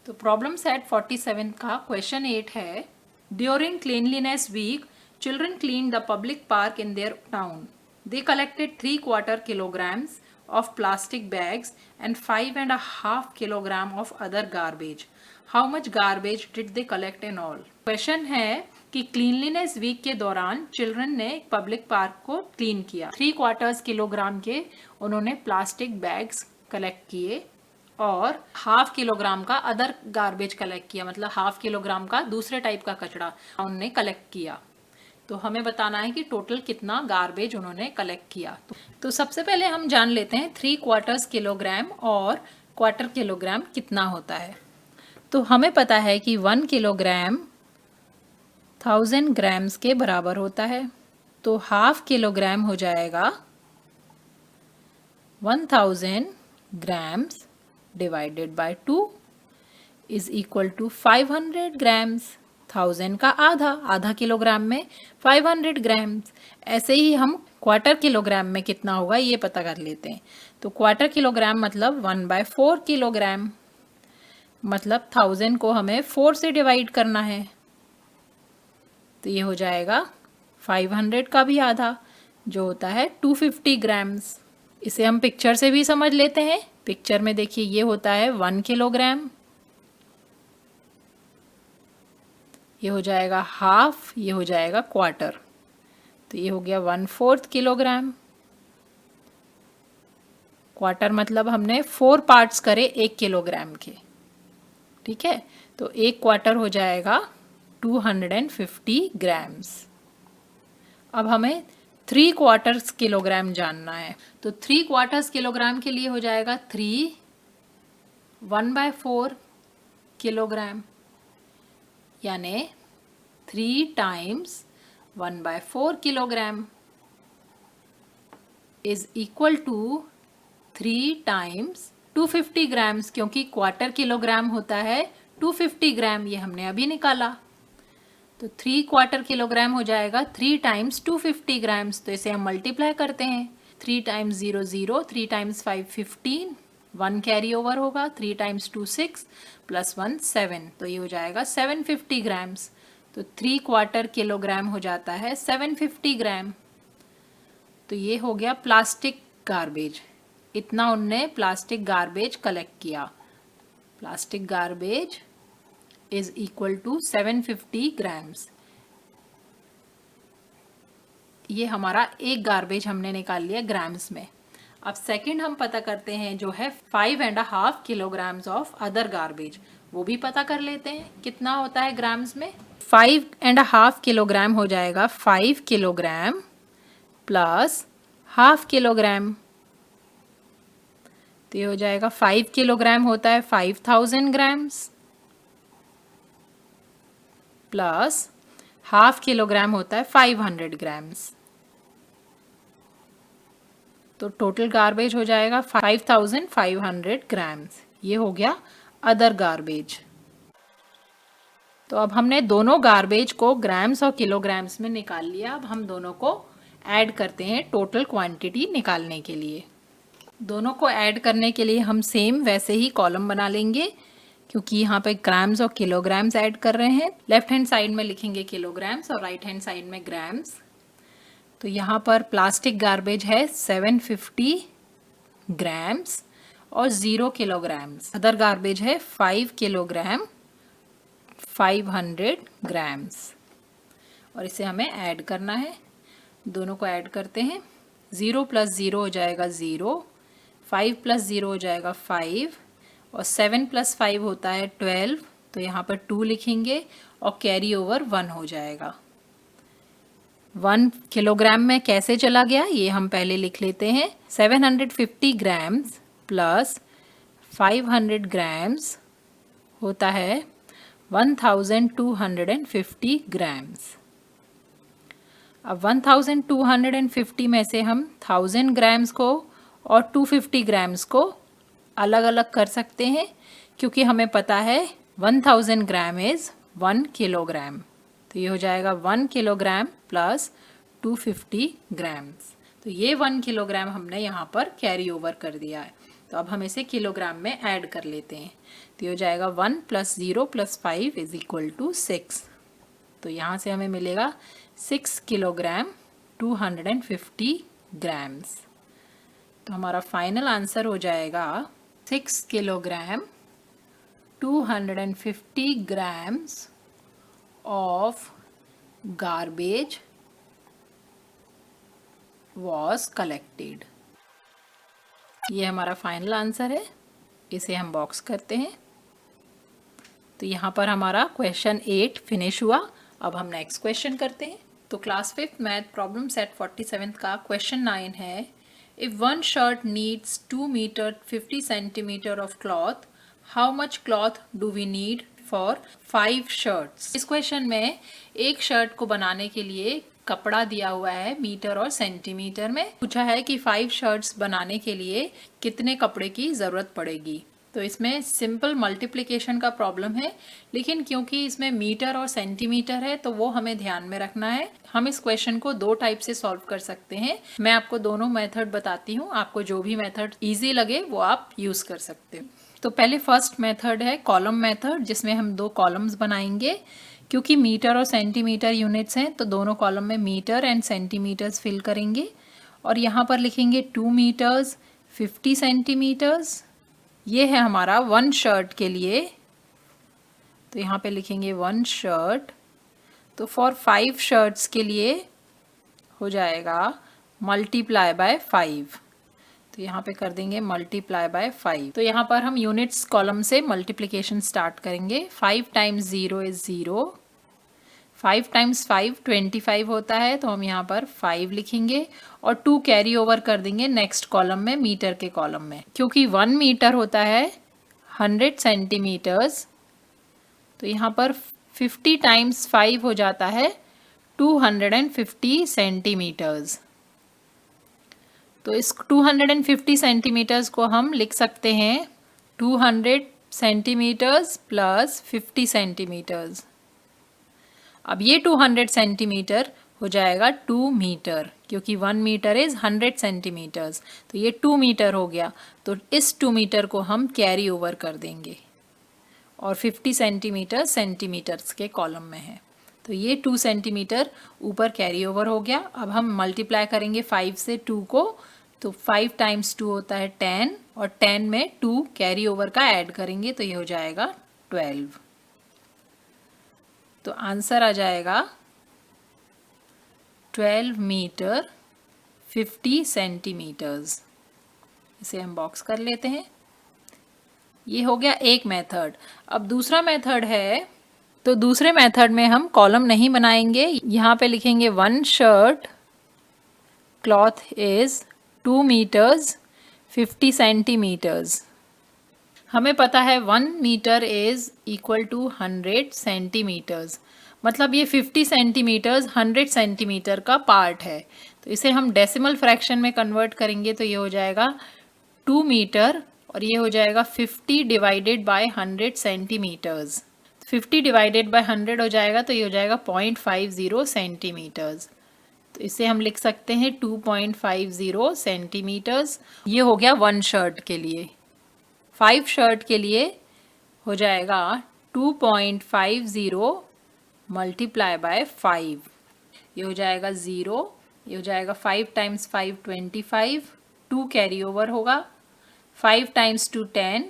तो problem set 47 का question 8 है, during cleanliness week children clean the public park in their town. They collected 3/4 kilograms of plastic bags and 5.5 kilogram of other garbage. How much garbage did they collect in all? Question है कि cleanliness week के दौरान children ने public park को clean किया. 3/4 kilogram के उन्होंने plastic bags collect किए और 1/2 किलोग्राम का अदर गार्बेज कलेक्ट किया, मतलब 1/2 किलोग्राम का दूसरे टाइप का कचरा उन्होंने कलेक्ट किया. तो हमें बताना है कि टोटल कितना गार्बेज उन्होंने कलेक्ट किया. तो सबसे पहले हम जान लेते हैं 3/4 किलोग्राम और 1/4 किलोग्राम कितना होता है. तो हमें पता है कि 1 किलोग्राम 1000 ग्राम्स के बराबर होता है. तो 1/2 किलोग्राम हो जाएगा 1000 grams divided by 2 is equal to 500 grams. 1000 का आधा किलोग्राम में 500 ग्राम्स. ऐसे ही हम 1/4 किलोग्राम में कितना होगा ये पता कर लेते हैं. तो 1/4 किलोग्राम मतलब 1/4 किलोग्राम, मतलब 1000 को हमें 4 से डिवाइड करना है. तो ये हो जाएगा 500 का भी आधा जो होता है 250 ग्राम्स. इसे हम पिक्चर से भी समझ लेते हैं. पिक्चर में देखिए ये होता है 1 किलोग्राम, ये हो जाएगा 1/2, ये हो जाएगा 1/4. तो ये हो गया 1/4 किलोग्राम. 1/4 मतलब हमने 4 पार्ट्स करे 1 किलोग्राम के. ठीक है, तो 1/4 हो जाएगा 250 ग्राम्स. अब हमें 3/4 किलोग्राम जानना है. तो 3/4 किलोग्राम के लिए हो जाएगा 3 1/4 किलोग्राम, यानी 3 times 1/4 kilogram is equal to 3 times 250 grams, क्योंकि 1/4 किलोग्राम होता है 250 ग्राम, ये हमने अभी निकाला. तो 3/4 किलोग्राम हो जाएगा 3 टाइम्स 250 ग्राम्स. तो इसे हम मल्टीप्लाई करते हैं. 3 टाइम्स 0 0, 3 टाइम्स 5 15, 1 कैरी ओवर होगा. 3 टाइम्स 2 6 प्लस 1 7, तो ये हो जाएगा 750 ग्राम्स. तो 3/4 किलोग्राम हो जाता है 750 ग्राम. तो ये हो गया प्लास्टिक गार्बेज. इतना उनने प्लास्टिक गार्बेज कलेक्ट किया. Plastic garbage is equal to 750 grams. ये हमारा एक गार्बेज हमने निकाल लिया ग्राम्स में. अब सेकंड हम पता करते हैं जो है 5.5 किलोग्राम्स ऑफ अदर गार्बेज. वो भी पता कर लेते हैं कितना होता है ग्राम्स में. 5.5 किलोग्राम हो जाएगा 5 किलोग्राम प्लस 1/2 किलोग्राम. तो ये हो जाएगा 5 किलोग्राम होता है 5000 ग्राम्स प्लस 1/2 किलोग्राम होता है 500 ग्राम्स. तो टोटल गार्बेज हो जाएगा 5500 ग्राम्स. ये हो गया अदर गार्बेज. तो अब हमने दोनों गार्बेज को ग्राम्स और किलोग्राम्स में निकाल लिया. अब हम दोनों को ऐड करते हैं टोटल क्वांटिटी निकालने के लिए. दोनों को ऐड करने के लिए हम सेम वैसे ही कॉलम बना लेंगे, क्योंकि यहाँ पे ग्राम्स और किलोग्राम्स ऐड कर रहे हैं. लेफ्ट हैंड साइड में लिखेंगे किलोग्राम्स और राइट हैंड साइड में ग्राम्स. तो यहाँ पर प्लास्टिक गार्बेज है 750 ग्राम्स और 0 किलोग्राम्स. अदर गार्बेज है 5 किलोग्राम 500 ग्राम्स. और इसे हमें ऐड करना है. दोनों को ऐड करते हैं. 0 + 0 हो जाएगा 0, 5 + 0 हो जाएगा 5 और 7 + 5 होता है 12. तो यहाँ पर 2 लिखेंगे और कैरी ओवर 1 हो जाएगा. 1 किलोग्राम में कैसे चला गया ये हम पहले लिख लेते हैं. 750 ग्राम्स प्लस 500 ग्राम्स होता है 1250 ग्राम्स. अब 1250 में से हम 1000 ग्राम्स को और 250 ग्राम्स को अलग अलग कर सकते हैं, क्योंकि हमें पता है 1000 ग्राम इज़ 1 किलोग्राम. तो ये हो जाएगा 1 किलोग्राम प्लस 250 ग्राम्स. तो ये 1 किलोग्राम हमने यहाँ पर कैरी ओवर कर दिया है. तो अब हम इसे किलोग्राम में ऐड कर लेते हैं। तो ये हो जाएगा 1 + 0 + 5 = 6। तो यहाँ से हमें मिलेगा 6 किलोग्राम 250 ग्राम्स। तो हमारा फाइनल आंसर हो जाएगा 6 kilogram 250 grams of garbage was collected। ये हमारा फाइनल आंसर है, इसे हम बॉक्स करते हैं। तो यहाँ पर हमारा क्वेश्चन 8 फिनिश हुआ। अब हम नेक्स्ट क्वेश्चन करते हैं। तो class 5th math problem set 47 का क्वेश्चन 9 है, if one shirt needs 2 metre 50 centimetre of cloth, how much cloth do we need for 5 shirts. इस क्वेश्चन में एक शर्ट को बनाने के लिए कपड़ा दिया हुआ है मीटर और सेंटीमीटर में। पूछा है कि 5 शर्ट्स बनाने के लिए कितने कपड़े की ज़रूरत पड़ेगी। तो इसमें सिंपल मल्टीप्लिकेशन का प्रॉब्लम है, लेकिन क्योंकि इसमें मीटर और सेंटीमीटर है तो वो हमें ध्यान में रखना है। हम इस क्वेश्चन को 2 टाइप से सॉल्व कर सकते हैं। मैं आपको दोनों मेथड बताती हूँ, आपको जो भी मेथड इजी लगे वो आप यूज़ कर सकते हो। तो पहले फर्स्ट मेथड है कॉलम मेथड, जिसमें हम 2 कॉलम्स बनाएंगे। क्योंकि मीटर और सेंटीमीटर यूनिट्स हैं तो दोनों कॉलम में मीटर एंड सेंटीमीटर्स फिल करेंगे और यहाँ पर लिखेंगे 2 मीटर्स 50 सेंटीमीटर्स। ये है हमारा 1 शर्ट के लिए, तो यहाँ पे लिखेंगे 1 शर्ट। तो फॉर 5 शर्ट्स के लिए हो जाएगा मल्टीप्लाई बाय 5। तो यहाँ पे कर देंगे मल्टीप्लाई बाय 5। तो यहाँ पर हम यूनिट्स कॉलम से मल्टीप्लिकेशन स्टार्ट करेंगे। 5 × 0 = 0, 5 × 5 25 होता है, तो हम यहाँ पर 5 लिखेंगे और 2 कैरी ओवर कर देंगे नेक्स्ट कॉलम में, मीटर के कॉलम में। क्योंकि 1 मीटर होता है 100 सेंटीमीटर्स, तो यहाँ पर 50 × 5 हो जाता है 250 सेंटीमीटर्स। तो इस 250 सेंटीमीटर्स को हम लिख सकते हैं 200 सेंटीमीटर्स प्लस 50 सेंटीमीटर्स। अब ये 200 सेंटीमीटर हो जाएगा 2 मीटर, क्योंकि 1 मीटर इज़ 100 सेंटीमीटर्स, तो ये 2 मीटर हो गया। तो इस 2 मीटर को हम कैरी ओवर कर देंगे और 50 सेंटीमीटर सेंटीमीटर्स के कॉलम में है, तो ये 2 सेंटीमीटर ऊपर कैरी ओवर हो गया। अब हम मल्टीप्लाई करेंगे 5 से 2 को, तो 5 × 2 होता है 10 और 10 में 2 कैरी ओवर का ऐड करेंगे तो ये हो जाएगा 12। तो आंसर आ जाएगा 12 मीटर 50 सेंटीमीटर्स। इसे हम बॉक्स कर लेते हैं। ये हो गया एक मेथड। अब दूसरा मेथड है, तो दूसरे मेथड में हम कॉलम नहीं बनाएंगे। यहाँ पे लिखेंगे 1 shirt cloth is 2 metres 50 centimetres. हमें पता है 1 metre is equal to 100 centimetres, मतलब ये 50 सेंटीमीटर्स 100 सेंटीमीटर का पार्ट है। तो इसे हम डेसिमल फ्रैक्शन में कन्वर्ट करेंगे तो ये हो जाएगा 2 मीटर और ये हो जाएगा 50 divided by 100 centimetres. 50 divided by 100 हो जाएगा तो ये हो जाएगा 0.50 सेंटीमीटर्स। तो इसे हम लिख सकते हैं 2.50 सेंटीमीटर्स। ये हो गया 1 शर्ट के लिए। 5 शर्ट के लिए हो जाएगा 2.50 मल्टीप्लाई बाय 5, ये हो जाएगा 0, ये हो जाएगा 5 × 5 25, 2 कैरी ओवर होगा, 5 × 2 10,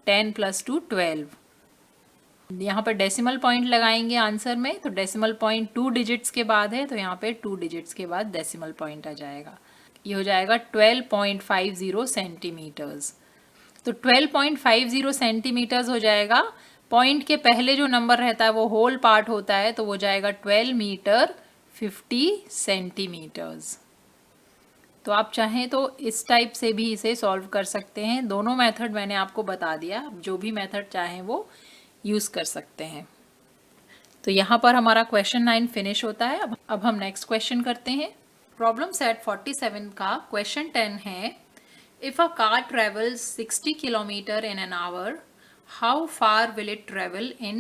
10 + 2 12। यहाँ पर डेसिमल पॉइंट लगाएंगे आंसर में, तो डेसिमल पॉइंट 2 डिजिट्स के बाद है, तो यहाँ पे 2 डिजिट्स के बाद डेसिमल पॉइंट आ जाएगा। ये हो जाएगा 12.50 सेंटीमीटर्स। तो 12.50 सेंटीमीटर्स हो जाएगा। पॉइंट के पहले जो नंबर रहता है वो होल पार्ट होता है, तो वो जाएगा 12 मीटर 50 सेंटीमीटर्स। तो आप चाहें तो इस टाइप से भी इसे सॉल्व कर सकते हैं। दोनों मेथड मैंने आपको बता दिया, जो भी मेथड चाहें वो यूज़ कर सकते हैं। तो यहाँ पर हमारा क्वेश्चन 9 फिनिश होता है। अब हम नेक्स्ट क्वेश्चन करते हैं। प्रॉब्लम सेट 47 का क्वेश्चन 10 है, if a car travels 60 kilometre in an hour, how far will it travel in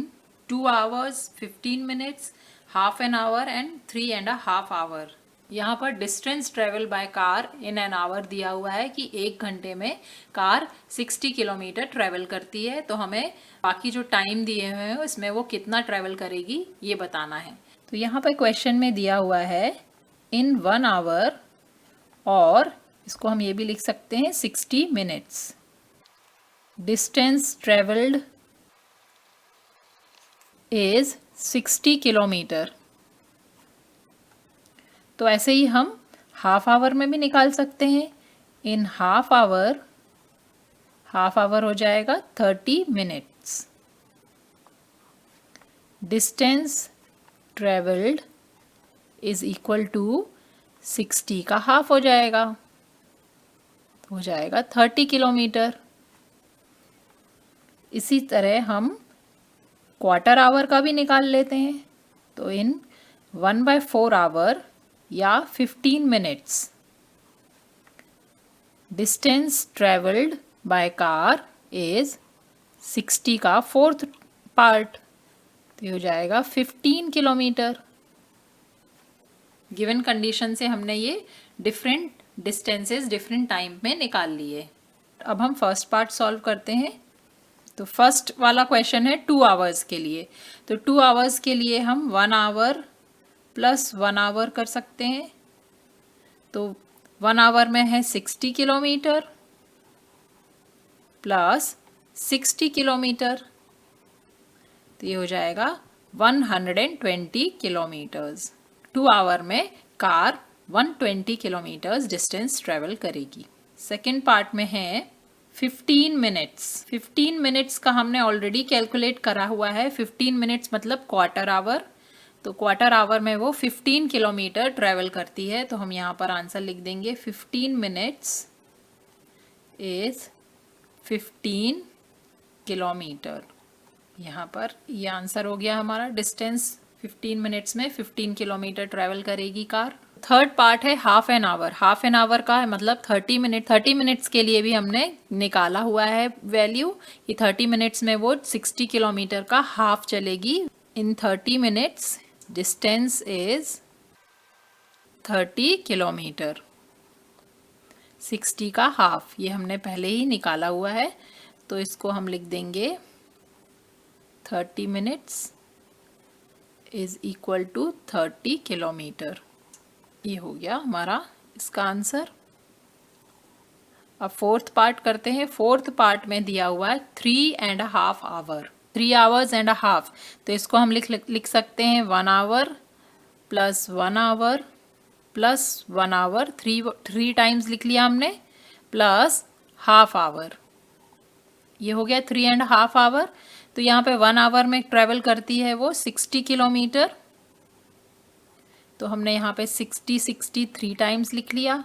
2 hours, 15 minutes, half an hour and 3.5 hours? यहाँ पर distance travel by car in an hour दिया हुआ है कि 1 घंटे में कार 60 किलोमीटर ट्रेवल करती है, तो हमें बाकी जो टाइम दिए हुए हैं इसमें वो कितना ट्रेवल करेगी ये बताना है। तो यहाँ पर क्वेश्चन में दिया हुआ है इन 1 आवर, और इसको हम ये भी लिख सकते हैं 60 minutes. Distance travelled is 60 kilometre. तो ऐसे ही हम हाफ आवर में भी निकाल सकते हैं। इन हाफ आवर हो जाएगा 30 minutes. Distance travelled is equal to 60 का हाफ हो जाएगा 30 किलोमीटर। इसी तरह हम क्वार्टर आवर का भी निकाल लेते हैं। तो इन 1/4 आवर या 15 minutes, distance travelled by car is 60 का 4th पार्ट, तो ये हो जाएगा 15 किलोमीटर। गिवन कंडीशन से हमने ये डिफरेंट डिस्टेंसेस डिफरेंट टाइम में निकाल लिए। अब हम फर्स्ट पार्ट सॉल्व करते हैं। तो फर्स्ट वाला क्वेश्चन है 2 आवर्स के लिए। तो 2 आवर्स के लिए हम 1 आवर प्लस 1 आवर कर सकते हैं। तो 1 आवर में है 60 किलोमीटर प्लस 60 किलोमीटर, तो ये हो जाएगा 120 किलोमीटर्स। 2 आवर में कार 120 किलोमीटर्स डिस्टेंस ट्रेवल करेगी। सेकेंड पार्ट में है 15 मिनट्स। 15 मिनट्स का हमने ऑलरेडी कैलकुलेट करा हुआ है। 15 मिनट्स मतलब क्वार्टर आवर, तो क्वार्टर आवर में वो 15 किलोमीटर ट्रेवल करती है। तो हम यहाँ पर आंसर लिख देंगे 15 मिनट्स इज 15 किलोमीटर। यहाँ पर ये आंसर हो गया हमारा। डिस्टेंस 15 मिनट्स में 15 किलोमीटर ट्रेवल करेगी कार। थर्ड पार्ट है half an hour. Half an hour का है मतलब 30 मिनट। 30 मिनट्स के लिए भी हमने निकाला हुआ है वैल्यू। ये 30 मिनट्स में वो 60 किलोमीटर का हाफ चलेगी। इन 30 मिनट्स डिस्टेंस इज 30 किलोमीटर। 60 का हाफ ये हमने पहले ही निकाला हुआ है, तो इसको हम लिख देंगे 30 minutes is equal to 30 kilometre. ये हो गया हमारा इसका आंसर। अब फोर्थ पार्ट करते हैं। फोर्थ पार्ट में दिया हुआ है 3.5 आवर, 3 आवर्स एंड हाफ। तो इसको हम लिख सकते हैं 1 hour plus 1 hour plus 1 hour, 3 times लिख लिया हमने, प्लस हाफ आवर। ये हो गया 3.5 आवर। तो यहाँ पे 1 आवर में ट्रेवल करती है वो 60 किलोमीटर। तो हमने यहाँ पे 60 3 टाइम्स लिख लिया,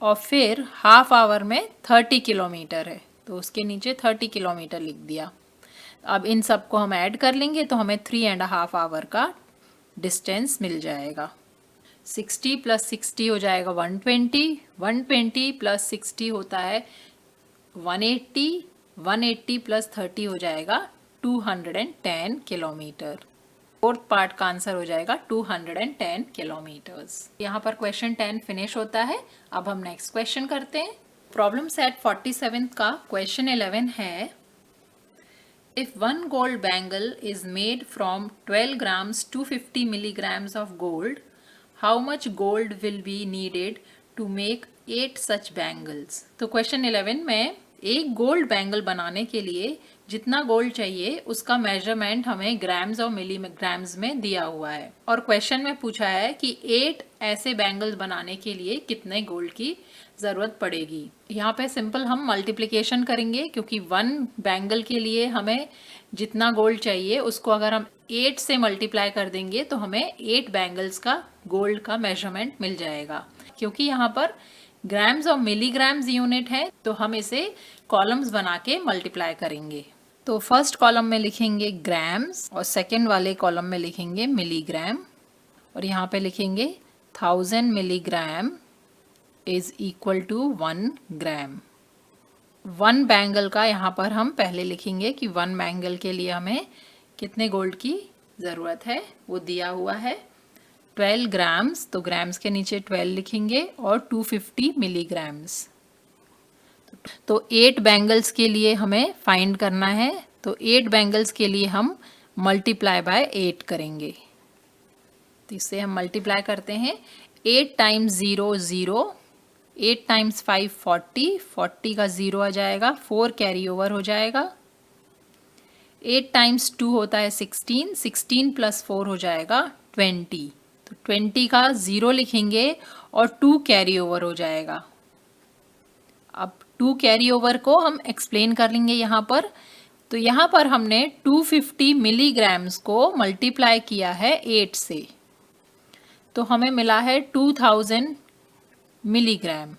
और फिर हाफ आवर में 30 किलोमीटर है, तो उसके नीचे 30 किलोमीटर लिख दिया। अब इन सबको हम ऐड कर लेंगे तो हमें 3.5 आवर का डिस्टेंस मिल जाएगा। 60 प्लस 60 हो जाएगा 120, 120 प्लस 60 होता है 180, 180 प्लस 30 हो जाएगा 210 किलोमीटर। फोर्थ पार्ट का आंसर हो जाएगा 210 किलोमीटर्स। यहाँ पर क्वेश्चन 10 फिनिश होता है। अब हम नेक्स्ट क्वेश्चन करते हैं। प्रॉब्लम सेट 47 का क्वेश्चन 11 है, if 1 gold bangle is made from 12 grams to 50 milligrams of gold, how much gold will be needed to make 8 such bangles? तो क्वेश्चन 11 में एक गोल्ड बैंगल बनाने के लिए जितना गोल्ड चाहिए उसका मेजरमेंट हमें ग्राम्स और मिलीग्राम्स में दिया हुआ है, और क्वेश्चन में पूछा है कि 8 ऐसे बैंगल्स बनाने के लिए कितने गोल्ड की ज़रूरत पड़ेगी। यहाँ पे सिंपल हम मल्टीप्लिकेशन करेंगे, क्योंकि 1 बैंगल के लिए हमें जितना गोल्ड चाहिए उसको अगर हम 8 से मल्टीप्लाई कर देंगे तो हमें 8 बैंगल्स का गोल्ड का मेजरमेंट मिल जाएगा। क्योंकि यहाँ पर ग्राम्स और मिलीग्राम्स यूनिट है तो हम इसे कॉलम्स बना के मल्टीप्लाई करेंगे। तो फर्स्ट कॉलम में लिखेंगे ग्राम्स और सेकंड वाले कॉलम में लिखेंगे मिलीग्राम, और यहाँ पे लिखेंगे 1000 milligram is equal to 1 gram. 1 bangle का यहाँ पर हम पहले लिखेंगे कि 1 बैंगल के लिए हमें कितने गोल्ड की ज़रूरत है वो दिया हुआ है। 12 ग्राम्स, तो ग्राम्स के नीचे 12 लिखेंगे, और 250 मिलीग्राम्स। तो 8 बैंगल्स के लिए हमें फाइंड करना है, तो 8 बैंगल्स के लिए हम मल्टीप्लाई बाय 8 करेंगे। तो इससे हम मल्टीप्लाई करते हैं, 8 टाइम्स 0 0, 8 टाइम्स 5 40, 40 का 0 आ जाएगा, 4 कैरी ओवर हो जाएगा। 8 टाइम्स 2 होता है 16, 16 प्लस 4 हो जाएगा 20, तो 20 का 0 लिखेंगे और 2 कैरी ओवर हो जाएगा। अब 2 कैरी ओवर को हम एक्सप्लेन कर लेंगे यहाँ पर। तो यहाँ पर हमने 250 मिलीग्राम्स को मल्टीप्लाई किया है 8 से, तो हमें मिला है 2000 मिलीग्राम।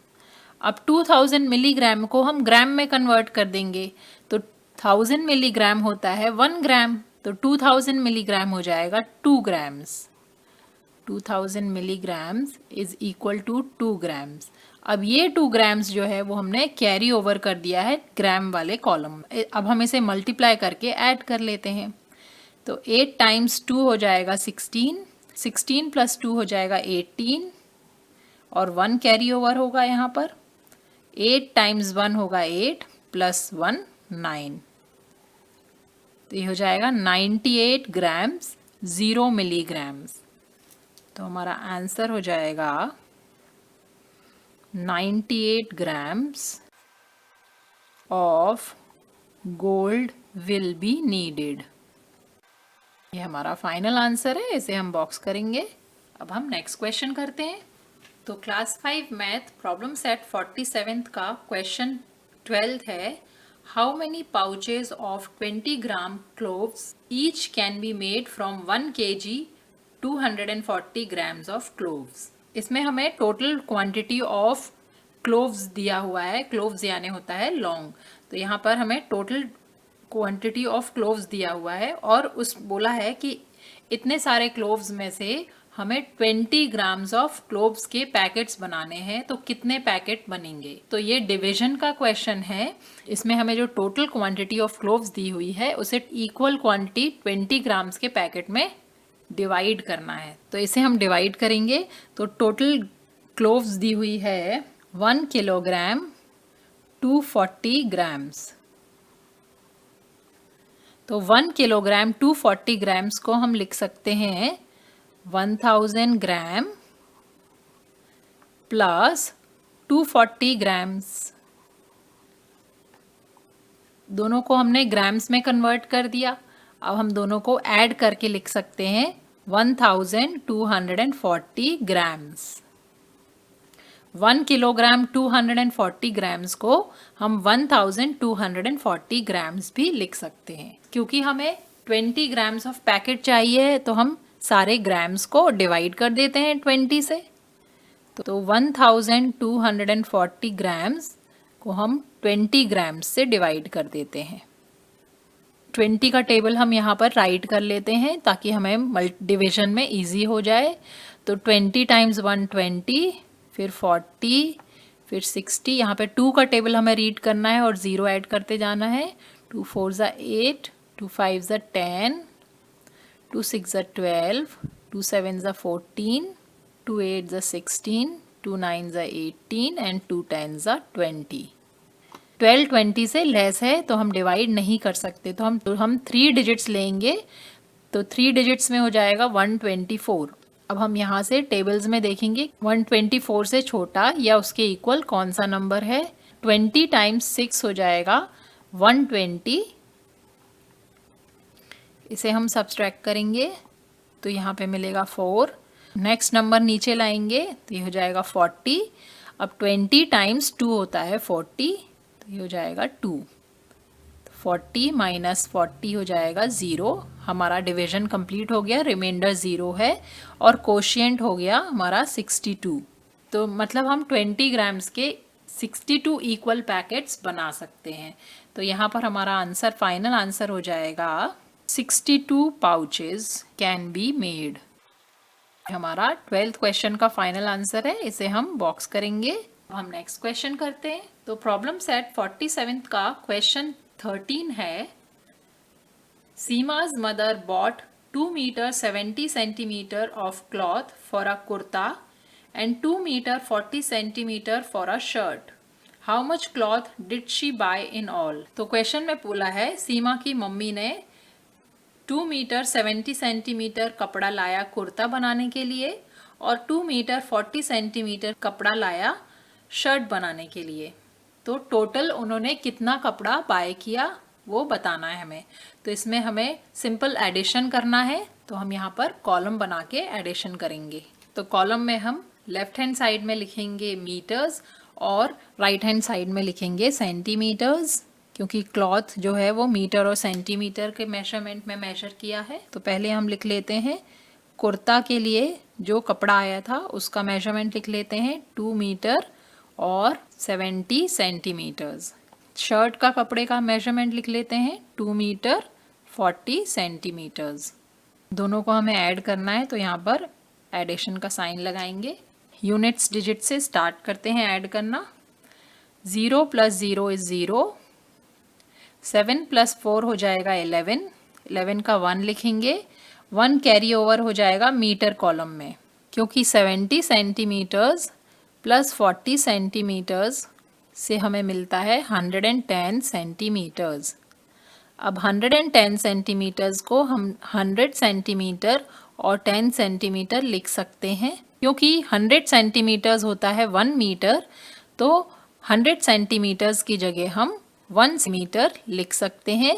अब 2000 मिलीग्राम को हम ग्राम में कन्वर्ट कर देंगे, तो 1000 मिलीग्राम होता है 1 ग्राम, तो 2000 मिलीग्राम हो जाएगा 2 grams. 2000 milligrams is equal to 2 grams. अब ये 2 ग्राम्स जो है वो हमने कैरी ओवर कर दिया है ग्राम वाले कॉलम। अब हम इसे मल्टीप्लाई करके ऐड कर लेते हैं, तो 8 टाइम्स 2 हो जाएगा 16, 16 प्लस 2 हो जाएगा 18, और 1 कैरी ओवर होगा यहाँ पर। 8 टाइम्स 1 होगा 8, प्लस 1 9, तो ये हो जाएगा 98 ग्राम्स 0 मिलीग्राम्स। तो हमारा आंसर हो जाएगा 98 grams of gold will be needed. ये हमारा फाइनल आंसर है, इसे हम बॉक्स करेंगे। अब हम नेक्स्ट क्वेश्चन करते हैं। तो क्लास 5 मैथ प्रॉब्लम सेट 47 का क्वेश्चन 12 है, how many pouches of 20 gram cloves each can be made from 1 kg 240 grams of cloves. इसमें हमें टोटल क्वांटिटी ऑफ क्लोव्स दिया हुआ है, क्लोव्स यानी होता है लौंग, तो यहाँ पर हमें टोटल क्वांटिटी ऑफ क्लोव्स दिया हुआ है, और उस बोला है कि इतने सारे क्लोव्स में से हमें 20 ग्राम्स ऑफ क्लोव्स के पैकेट्स बनाने हैं, तो कितने पैकेट बनेंगे। तो ये डिवीजन का क्वेश्चन है, इसमें हमें जो टोटल क्वांटिटी ऑफ क्लोव्स दी हुई है उसे इक्वल क्वांटिटी 20 ग्राम्स के पैकेट में डिवाइड करना है। तो इसे हम डिवाइड करेंगे, तो टोटल क्लोव्स दी हुई है 1 किलोग्राम 240 ग्राम्स। तो 1 किलोग्राम 240 ग्राम्स को हम लिख सकते हैं 1000 ग्राम प्लस 240 ग्राम्स। दोनों को हमने ग्राम्स में कन्वर्ट कर दिया, अब हम दोनों को ऐड करके लिख सकते हैं 1240 ग्राम्स। 1 किलोग्राम 240 ग्राम्स को हम 1240 ग्राम्स भी लिख सकते हैं। क्योंकि हमें 20 ग्राम्स ऑफ पैकेट चाहिए, तो हम सारे ग्राम्स को डिवाइड कर देते हैं 20 से। तो 1240 ग्राम्स को हम 20 ग्राम्स से डिवाइड कर देते हैं। 20 का टेबल हम यहाँ पर राइट कर लेते हैं ताकि हमें डिवीजन में इजी हो जाए। तो 20 टाइम्स 120, फिर 40, फिर 60। यहाँ पे 2 का टेबल हमें रीड करना है और 0 ऐड करते जाना है। 2 4 ज़ा 8, 2 5 ज़ा 10, 2 6 ज़ा 12, 2 7 ज़ा 14, 2 8 ज़ा 16, 2 9 ज़ा 18 एंड 2 10 ज़ा 20। 12 20 से लेस है तो हम डिवाइड नहीं कर सकते, तो हम 3 डिजिट्स लेंगे। तो 3 डिजिट्स में हो जाएगा 124। अब हम यहाँ से टेबल्स में देखेंगे 124 से छोटा या उसके इक्वल कौन सा नंबर है। 20 टाइम्स 6 हो जाएगा 120। इसे हम सब्सट्रैक्ट करेंगे तो यहाँ पे मिलेगा 4। नेक्स्ट नंबर नीचे लाएंगे तो ये हो जाएगा 40। अब 20 टाइम्स 2 होता है 40, तो ये हो जाएगा 2। 40 माइनस 40 हो जाएगा 0। हमारा डिवीजन कंप्लीट हो गया, रिमाइंडर 0 है और कोशिएंट हो गया हमारा 62। तो मतलब हम 20 ग्राम्स के 62 इक्वल पैकेट्स बना सकते हैं। तो यहाँ पर हमारा आंसर, फाइनल आंसर हो जाएगा 62 पाउचेस कैन बी मेड। हमारा 12th क्वेश्चन का फाइनल आंसर है, इसे हम बॉक्स करेंगे। अब हम नेक्स्ट क्वेश्चन करते हैं। तो प्रॉब्लम सेट 47 का क्वेश्चन 13 है, Sima's mother bought 2 meter 70 centimeter of cloth for a kurta and 2 meter 40 centimeter for a shirt. How much cloth did she buy in all? तो क्वेश्चन में बोला है सीमा की मम्मी ने 2 मीटर 70 सेंटीमीटर कपड़ा लाया कुर्ता बनाने के लिए और 2 मीटर 40 सेंटीमीटर कपड़ा लाया शर्ट बनाने के लिए। तो टोटल उन्होंने कितना कपड़ा बाय किया वो बताना है हमें। तो इसमें हमें सिंपल एडिशन करना है, तो हम यहाँ पर कॉलम बना के एडिशन करेंगे। तो कॉलम में हम लेफ्ट हैंड साइड में लिखेंगे मीटर्स और राइट हैंड साइड में लिखेंगे सेंटीमीटर्स, क्योंकि क्लॉथ जो है वो मीटर और सेंटीमीटर के मेजरमेंट में मेजर किया है। तो पहले हम लिख लेते हैं कुर्ता के लिए जो कपड़ा आया था उसका मेजरमेंट लिख लेते हैं 2 मीटर और 70 सेंटीमीटर्स। शर्ट का कपड़े का मेजरमेंट लिख लेते हैं 2 मीटर 40 सेंटीमीटर्स। दोनों को हमें ऐड करना है, तो यहाँ पर एडिशन का साइन लगाएंगे। यूनिट्स डिजिट से स्टार्ट करते हैं ऐड करना। 0 + 0 इज 0, 7 + 4 हो जाएगा 11, 11 का 1 लिखेंगे, 1 कैरी ओवर हो जाएगा मीटर कॉलम में, क्योंकि 70 सेंटीमीटर्स प्लस 40 सेंटीमीटर्स से हमें मिलता है 110 सेंटीमीटर्स। अब 110 सेंटीमीटर्स को हम 100 सेंटीमीटर और 10 सेंटीमीटर लिख सकते हैं, क्योंकि 100 सेंटीमीटर्स होता है 1 मीटर, तो 100 सेंटीमीटर्स की जगह हम 1 मीटर लिख सकते हैं,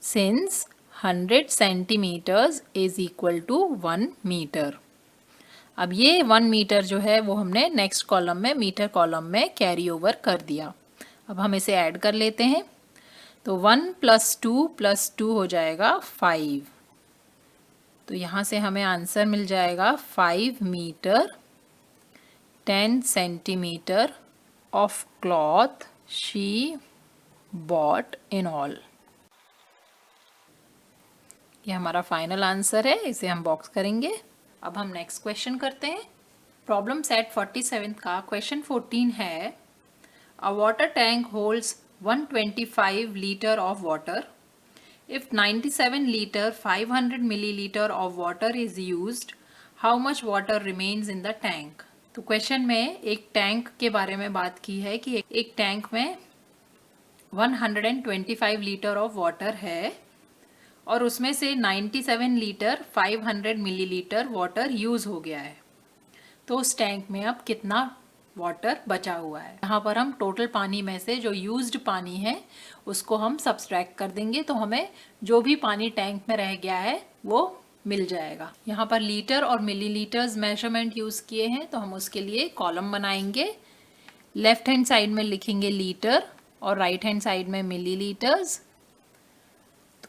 since 100 centimetres is equal to 1 metre. अब ये 1 मीटर जो है वो हमने नेक्स्ट कॉलम में मीटर कॉलम में कैरी ओवर कर दिया। अब हम इसे ऐड कर लेते हैं, तो 1 + 2 + 2 हो जाएगा 5। तो यहाँ से हमें आंसर मिल जाएगा 5 metre 10 centimetre of cloth she bought in all. ये हमारा फाइनल आंसर है, इसे हम बॉक्स करेंगे। अब हम नेक्स्ट क्वेश्चन करते हैं। प्रॉब्लम सेट 47 का क्वेश्चन 14 है, अ water tank holds 125 litre of water. If 97 liter 500 milliliter of water is used, how much water remains in the tank? तो क्वेश्चन में एक टैंक के बारे में बात की है कि एक टैंक में 125 लीटर ऑफ वाटर है और उसमें से 97 लीटर 500 मिलीलीटर वाटर यूज हो गया है। तो उस टैंक में अब कितना वाटर बचा हुआ है? यहाँ पर हम टोटल पानी में से जो यूज्ड पानी है उसको हम सब्सट्रैक्ट कर देंगे, तो हमें जो भी पानी टैंक में रह गया है वो मिल जाएगा। यहाँ पर लीटर और मिलीलीटर्स मेजरमेंट यूज किए हैं, तो हम उसके लिए कॉलम बनाएंगे। लेफ्ट हैंड साइड में लिखेंगे लीटर और राइट हैंड साइड में मिलीलीटर्स।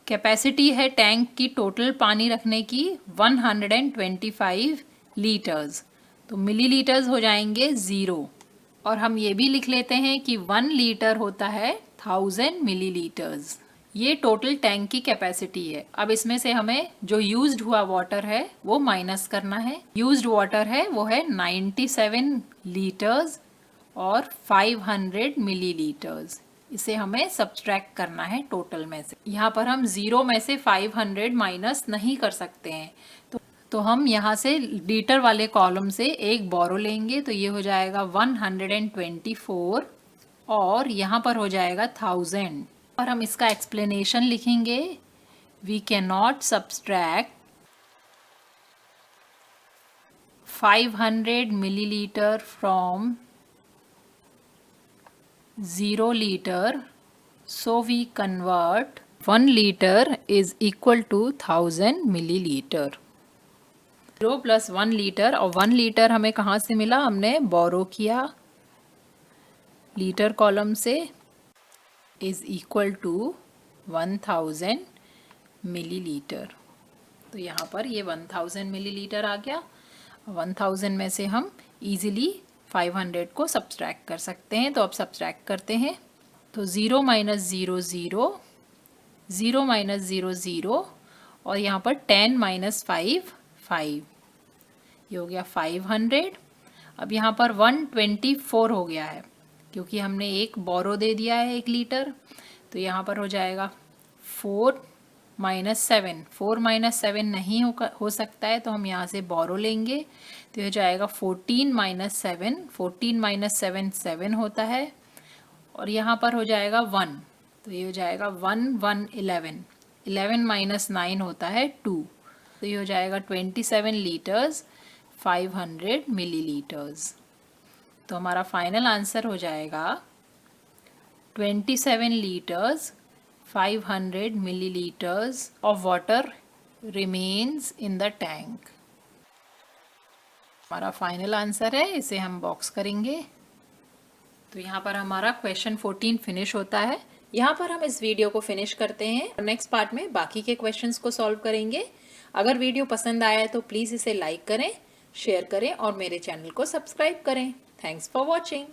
कैपेसिटी है टैंक की टोटल पानी रखने की 125 लीटर्स, तो मिलीलीटर्स हो जाएंगे 0। और हम ये भी लिख लेते हैं कि 1 लीटर होता है 1000 मिलीलीटर्स। ये टोटल टैंक की कैपेसिटी है। अब इसमें से हमें जो यूज्ड हुआ वाटर है वो माइनस करना है। यूज्ड वाटर है वो है 97 लीटर्स और 500 मिलीलीटर्स। इसे हमें सब्सट्रैक्ट करना है टोटल में से। यहाँ पर हम 0 में से 500 माइनस नहीं कर सकते हैं, तो हम यहाँ से लीटर वाले कॉलम से एक बोरो लेंगे, तो ये हो जाएगा 124 और यहाँ पर हो जाएगा 1000। और हम इसका एक्सप्लेनेशन लिखेंगे, we can not subtract 500 millilitre from 0 liter, so we convert 1 liter is equal to 1000 milliliter। 0 + 1 litre, और 1 लीटर हमें कहाँ से मिला? हमने बोरो किया लीटर कॉलम से, इज इक्वल टू 1000 मिलीलीटर। तो यहाँ पर ये 1000 मिलीलीटर आ गया। 1000 में से हम इजीली 500 को सब्सट्रैक्ट कर सकते हैं, तो अब सब्सट्रैक्ट करते हैं। तो 0 - 0 0, 0 - 0 0, और यहाँ पर 10 - 5 5, ये हो गया 500। अब यहाँ पर 124 हो गया है, क्योंकि हमने एक बोरो दे दिया है 1 लीटर, तो यहाँ पर हो जाएगा 4 -7, 4 - 7 नहीं हो सकता है, तो हम यहाँ से बोरो लेंगे, तो ये हो जाएगा 14 - 7, 14 - 7 7 होता है, और यहाँ पर हो जाएगा 1, तो ये हो जाएगा 1 1 11, 11 - 9 होता है 2, तो ये हो जाएगा 27 लीटर्स 500 मिलीलीटर्स। तो हमारा फाइनल आंसर हो जाएगा 27 litres 500 milliliters of water remains in the tank। हमारा फाइनल आंसर है, इसे हम बॉक्स करेंगे। तो यहाँ पर हमारा क्वेश्चन 14 फिनिश होता है। यहाँ पर हम इस वीडियो को फिनिश करते हैं और नेक्स्ट पार्ट में बाकी के क्वेश्चंस को सॉल्व करेंगे। अगर वीडियो पसंद आया है तो प्लीज़ इसे लाइक करें, शेयर करें और मेरे चैनल को सब्सक्राइब करें। Thanks for watching.